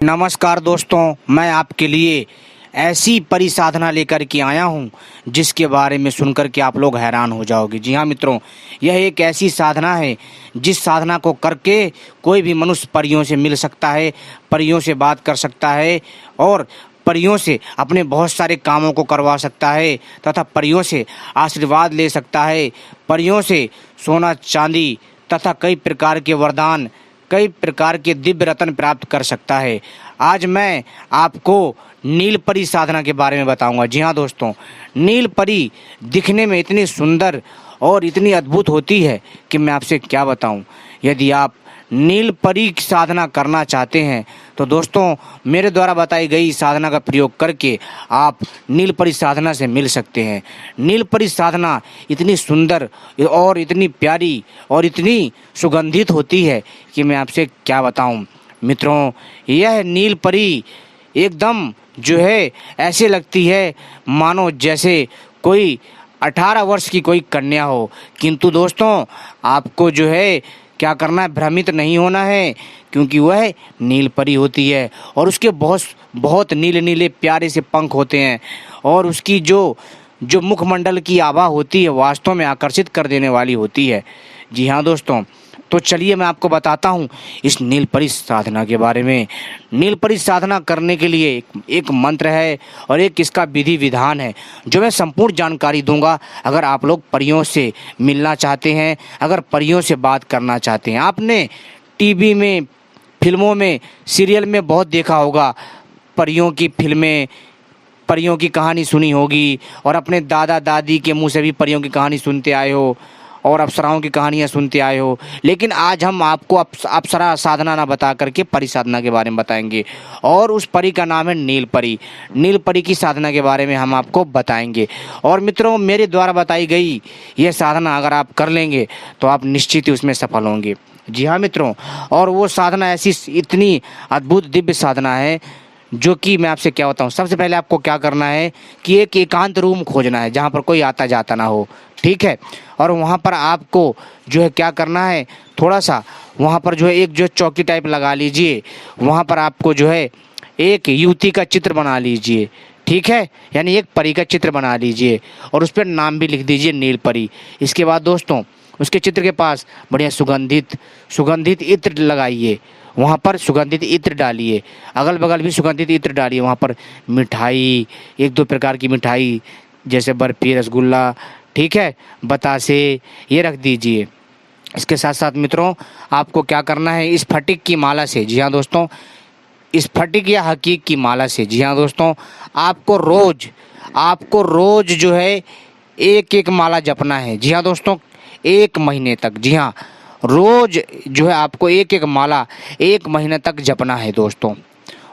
नमस्कार दोस्तों, मैं आपके लिए ऐसी परी साधना लेकर के आया हूं जिसके बारे में सुनकर के आप लोग हैरान हो जाओगे। जी हाँ मित्रों, यह एक ऐसी साधना है जिस साधना को करके कोई भी मनुष्य परियों से मिल सकता है, परियों से बात कर सकता है और परियों से अपने बहुत सारे कामों को करवा सकता है तथा परियों से आशीर्वाद ले सकता है, परियों से सोना चांदी तथा कई प्रकार के वरदान, कई प्रकार के दिव्य रत्न प्राप्त कर सकता है। आज मैं आपको नील परी साधना के बारे में बताऊंगा। जी हाँ दोस्तों, नील परी दिखने में इतनी सुंदर और इतनी अद्भुत होती है कि मैं आपसे क्या बताऊं। यदि आप नील परी की साधना करना चाहते हैं तो दोस्तों मेरे द्वारा बताई गई साधना का प्रयोग करके आप नील परी साधना से मिल सकते हैं। नील परी साधना इतनी सुंदर और इतनी प्यारी और इतनी सुगंधित होती है कि मैं आपसे क्या बताऊं। मित्रों, यह नील परी एकदम जो है ऐसे लगती है मानो जैसे कोई 18 वर्ष की कोई कन्या हो। किंतु दोस्तों आपको जो है क्या करना है, भ्रमित नहीं होना है, क्योंकि वह नील परी होती है और उसके बहुत बहुत नीले नीले प्यारे से पंख होते हैं और उसकी जो मुखमंडल की आभा होती है वास्तव में आकर्षित कर देने वाली होती है। जी हाँ दोस्तों, तो चलिए मैं आपको बताता हूँ इस नील परी साधना के बारे में। नील परी साधना करने के लिए एक मंत्र है और एक इसका विधि विधान है जो मैं संपूर्ण जानकारी दूंगा। अगर आप लोग परियों से मिलना चाहते हैं, अगर परियों से बात करना चाहते हैं, आपने टीवी में, फिल्मों में, सीरियल में बहुत देखा होगा, परियों की फिल्में, परियों की कहानी सुनी होगी और अपने दादा दादी के मुँह से भी परियों की कहानी सुनते आए हो और अप्सराओं की कहानियाँ सुनते आए हो। लेकिन आज हम आपको अप्सरा साधना ना बता करके परी साधना के बारे में बताएंगे और उस परी का नाम है नील परी। नील परी की साधना के बारे में हम आपको बताएंगे। और मित्रों, मेरे द्वारा बताई गई यह साधना अगर आप कर लेंगे तो आप निश्चित ही उसमें सफल होंगे। जी हाँ मित्रों, और वो साधना ऐसी इतनी अद्भुत दिव्य साधना है जो कि मैं आपसे क्या बताऊँ। सबसे पहले आपको क्या करना है कि एक एकांत रूम खोजना है जहाँ पर कोई आता जाता ना हो, ठीक है। और वहाँ पर आपको जो है क्या करना है, थोड़ा सा वहाँ पर जो है एक जो चौकी टाइप लगा लीजिए। वहाँ पर आपको जो है एक युवती का चित्र बना लीजिए, ठीक है, यानी एक परी का चित्र बना लीजिए और उस पर नाम भी लिख दीजिए नील परी। इसके बाद दोस्तों उसके चित्र के पास बढ़िया सुगंधित इत्र लगाइए, वहाँ पर सुगंधित इत्र डालिए, अगल बगल भी सुगंधित इत्र डालिए। वहाँ पर मिठाई, एक दो प्रकार की मिठाई जैसे बर्फी, रसगुल्ला, ठीक है, बतासे, ये रख दीजिए। इसके साथ साथ मित्रों आपको क्या करना है, इस फटिक की माला से, जी हाँ दोस्तों, इस फटिक या हकीक की माला से, जी हाँ दोस्तों, आपको रोज जो है एक एक माला जपना है। जी हाँ दोस्तों, 1 महीने तक। जी हाँ, रोज जो है आपको एक एक माला 1 महीने तक जपना है दोस्तों।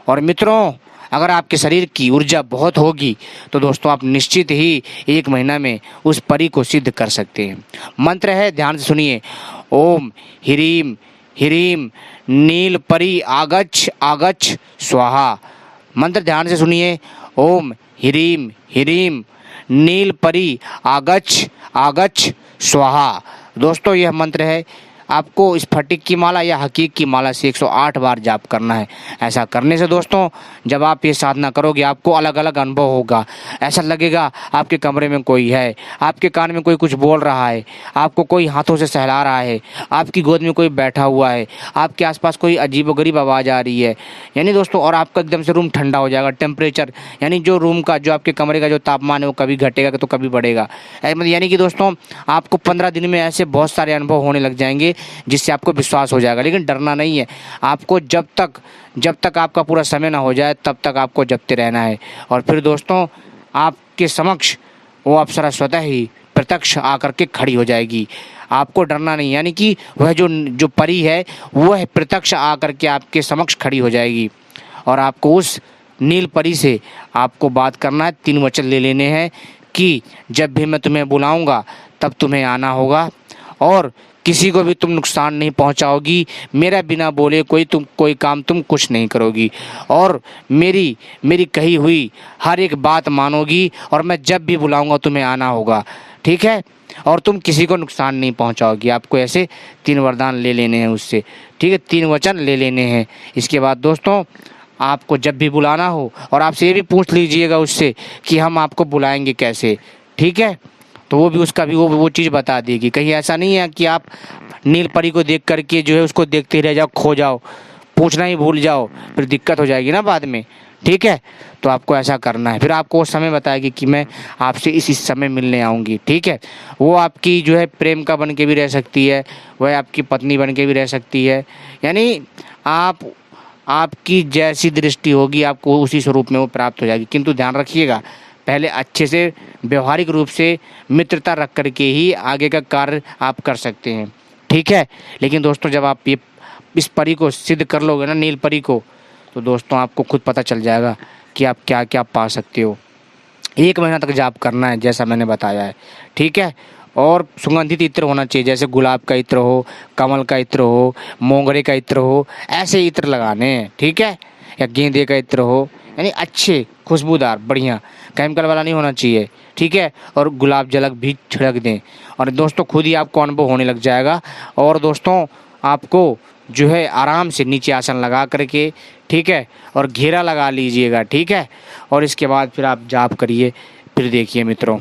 और मित्रों, अगर आपके शरीर की ऊर्जा बहुत होगी तो दोस्तों आप निश्चित ही 1 महीना में उस परी को सिद्ध कर सकते हैं। मंत्र है, ध्यान से सुनिए, ओम ह्रीम ह्रीम नील परी आगच्छ आगच्छ स्वाहा। मंत्र ध्यान से सुनिए, ओम ह्रीम ह्रीम नील परी आगच्छ आगच्छ स्वाहा। दोस्तों यह मंत्र है, आपको इस फटिक की माला या हकीक की माला से 108 बार जाप करना है। ऐसा करने से दोस्तों जब आप ये साधना करोगे आपको अलग अलग अनुभव होगा। ऐसा लगेगा आपके कमरे में कोई है, आपके कान में कोई कुछ बोल रहा है, आपको कोई हाथों से सहला रहा है, आपकी गोद में कोई बैठा हुआ है, आपके आसपास कोई अजीबोगरीब आवाज़ आ रही है, यानी दोस्तों, और आपका एकदम से रूम ठंडा हो जाएगा। टेम्परेचर यानी जो रूम का, जो आपके कमरे का जो तापमान है वो कभी घटेगा तो कभी बढ़ेगा। यानी कि दोस्तों आपको 15 दिन में ऐसे बहुत सारे अनुभव होने लग जाएंगे जिससे आपको विश्वास हो जाएगा। लेकिन डरना नहीं है, आपको जब तक आपका पूरा समय ना हो जाए तब तक आपको जपते रहना है। और फिर दोस्तों आपके समक्ष वो अप्सरा स्वतः ही प्रत्यक्ष आकर के खड़ी हो जाएगी। आपको डरना नहीं, यानी कि वह जो परी है वह प्रत्यक्ष आकर के आपके समक्ष खड़ी हो जाएगी। और आपको उस नील परी से आपको बात करना है, 3 वचन ले लेने हैं कि जब भी मैं तुम्हें बुलाऊंगा तब तुम्हें आना होगा और किसी को भी तुम नुकसान नहीं पहुंचाओगी, मेरा बिना बोले कोई काम तुम कुछ नहीं करोगी और मेरी कही हुई हर एक बात मानोगी और मैं जब भी बुलाऊंगा तुम्हें आना होगा, ठीक है, और तुम किसी को नुकसान नहीं पहुंचाओगी। आपको ऐसे 3 वरदान ले लेने हैं उससे, ठीक है, 3 वचन ले लेने हैं। इसके बाद दोस्तों आपको जब भी बुलाना हो, और आपसे ये भी पूछ लीजिएगा उससे कि हम आपको बुलाएंगे कैसे, ठीक है। तो वो भी उसका भी वो चीज़ बता देगी। कहीं ऐसा नहीं है कि आप नील परी को देख करके जो है उसको देखते ही रह जाओ, खो जाओ, पूछना ही भूल जाओ, फिर दिक्कत हो जाएगी ना बाद में, ठीक है। तो आपको ऐसा करना है, फिर आपको वो समय बताएगी कि मैं आपसे इस समय मिलने आऊँगी, ठीक है। वो आपकी जो है प्रेमिका बन के भी रह सकती है, वह आपकी पत्नी बन के भी रह सकती है, यानी आपकी जैसी दृष्टि होगी आपको उसी स्वरूप में वो प्राप्त हो जाएगी। किंतु ध्यान रखिएगा, पहले अच्छे से व्यवहारिक रूप से मित्रता रख करके ही आगे का कार्य आप कर सकते हैं, ठीक है। लेकिन दोस्तों जब आप ये इस परी को सिद्ध कर लोगे ना, नील परी को, तो दोस्तों आपको खुद पता चल जाएगा कि आप क्या क्या पा सकते हो। 1 महीना तक जाप करना है जैसा मैंने बताया है, ठीक है। और सुगंधित इत्र होना चाहिए, जैसे गुलाब का इत्र हो, कमल का इत्र हो, मोगरे का इत्र हो, ऐसे इत्र लगाने हैं, ठीक है। या गेंदे का इत्र हो, यानी अच्छे खुशबूदार बढ़िया, केमिकल वाला नहीं होना चाहिए, ठीक है। और गुलाब जलक भी छिड़क दें, और दोस्तों खुद ही आपको अनुभव होने लग जाएगा। और दोस्तों आपको जो है आराम से नीचे आसन लगा करके, ठीक है, और घेरा लगा लीजिएगा, ठीक है। और इसके बाद फिर आप जाप करिए। फिर देखिए मित्रों,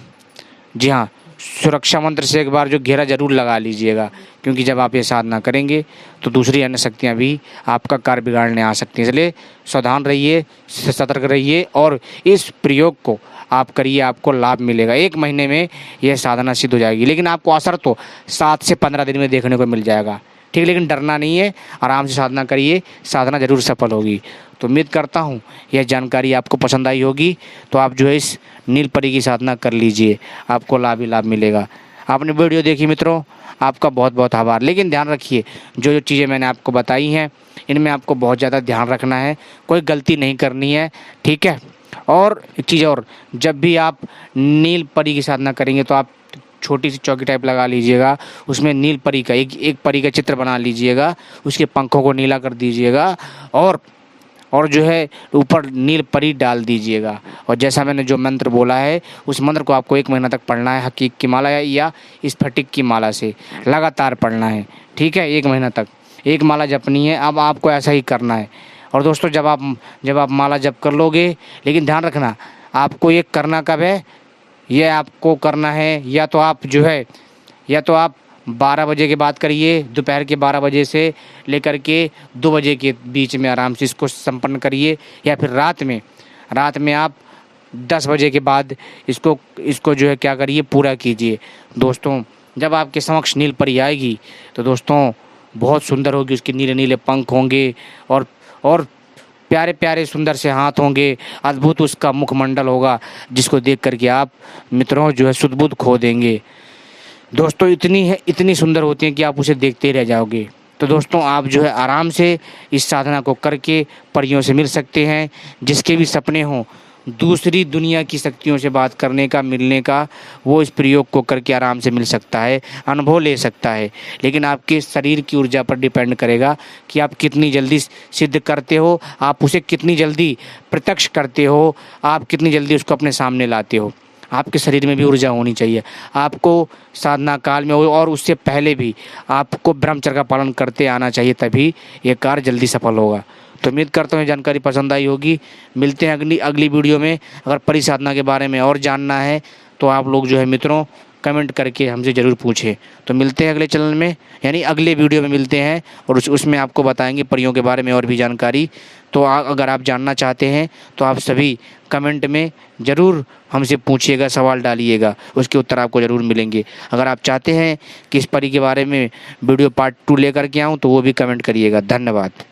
जी हाँ, सुरक्षा मंत्र से एक बार जो घेरा जरूर लगा लीजिएगा, क्योंकि जब आप ये साधना करेंगे तो दूसरी अन्य शक्तियाँ भी आपका कार्य बिगाड़ने आ सकती हैं। इसलिए सावधान रहिए, सतर्क रहिए, और इस प्रयोग को आप करिए, आपको लाभ मिलेगा। 1 महीने में यह साधना सिद्ध हो जाएगी, लेकिन आपको असर तो 7 से 15 दिन में देखने को मिल जाएगा, ठीक। लेकिन डरना नहीं है, आराम से साधना करिए, साधना जरूर सफल होगी। तो उम्मीद करता हूँ यह जानकारी आपको पसंद आई होगी। तो आप जो है इस नील परी की साधना कर लीजिए, आपको लाभ ही लाभ मिलेगा। आपने वीडियो देखी मित्रों, आपका बहुत बहुत आभार। लेकिन ध्यान रखिए, जो चीज़ें मैंने आपको बताई हैं इनमें आपको बहुत ज़्यादा ध्यान रखना है, कोई गलती नहीं करनी है, ठीक है। और एक चीज़ और, जब भी आप नील परी की साधना करेंगे तो आप छोटी सी चौकी टाइप लगा लीजिएगा, उसमें नील परी का एक परी का चित्र बना लीजिएगा, उसके पंखों को नीला कर दीजिएगा, और जो है ऊपर नील परी डाल दीजिएगा। और जैसा मैंने जो मंत्र बोला है उस मंत्र को आपको 1 महीना तक पढ़ना है, हकीक की माला या स्फटिक की माला से लगातार पढ़ना है, ठीक है। 1 महीना तक 1 माला जपनी है। अब आपको ऐसा ही करना है। और दोस्तों जब आप माला जप कर लोगे, लेकिन ध्यान रखना आपको ये करना कब है, ये आपको करना है या तो आप 12 बजे के बाद करिए, दोपहर के 12 बजे से लेकर के 2 बजे के बीच में आराम से इसको संपन्न करिए, या फिर रात में आप 10 बजे के बाद इसको जो है क्या करिए, पूरा कीजिए। दोस्तों जब आपके समक्ष नील परी आएगी तो दोस्तों बहुत सुंदर होगी, उसके नीले नीले पंख होंगे, और प्यारे प्यारे सुंदर से हाथ होंगे, अद्भुत उसका मुखमंडल होगा, जिसको देख करके आप मित्रों जो है सुध बुध खो देंगे। दोस्तों इतनी सुंदर होती हैं कि आप उसे देखते ही रह जाओगे। तो दोस्तों आप जो है आराम से इस साधना को करके परियों से मिल सकते हैं। जिसके भी सपने हों दूसरी दुनिया की शक्तियों से बात करने का, मिलने का, वो इस प्रयोग को करके आराम से मिल सकता है, अनुभव ले सकता है। लेकिन आपके शरीर की ऊर्जा पर डिपेंड करेगा कि आप कितनी जल्दी सिद्ध करते हो, आप उसे कितनी जल्दी प्रत्यक्ष करते हो, आप कितनी जल्दी उसको अपने सामने लाते हो। आपके शरीर में भी ऊर्जा होनी चाहिए। आपको साधना काल में और उससे पहले भी आपको ब्रह्मचर्य का पालन करते आना चाहिए, तभी ये कार्य जल्दी सफल होगा। तो उम्मीद करता हूँ जानकारी पसंद आई होगी। मिलते हैं अगली वीडियो में। अगर परिसाधना के बारे में और जानना है तो आप लोग जो है मित्रों कमेंट करके हमसे ज़रूर पूछें। तो मिलते हैं अगले चैनल में, यानी अगले वीडियो में मिलते हैं, और उसमें आपको बताएंगे परियों के बारे में और भी जानकारी। तो अगर आप जानना चाहते हैं तो आप सभी कमेंट में ज़रूर हमसे पूछिएगा, सवाल डालिएगा, उसके उत्तर आपको ज़रूर मिलेंगे। अगर आप चाहते हैं कि इस परी के बारे में वीडियो पार्ट 2 लेकर के आऊँ तो वो भी कमेंट करिएगा। धन्यवाद।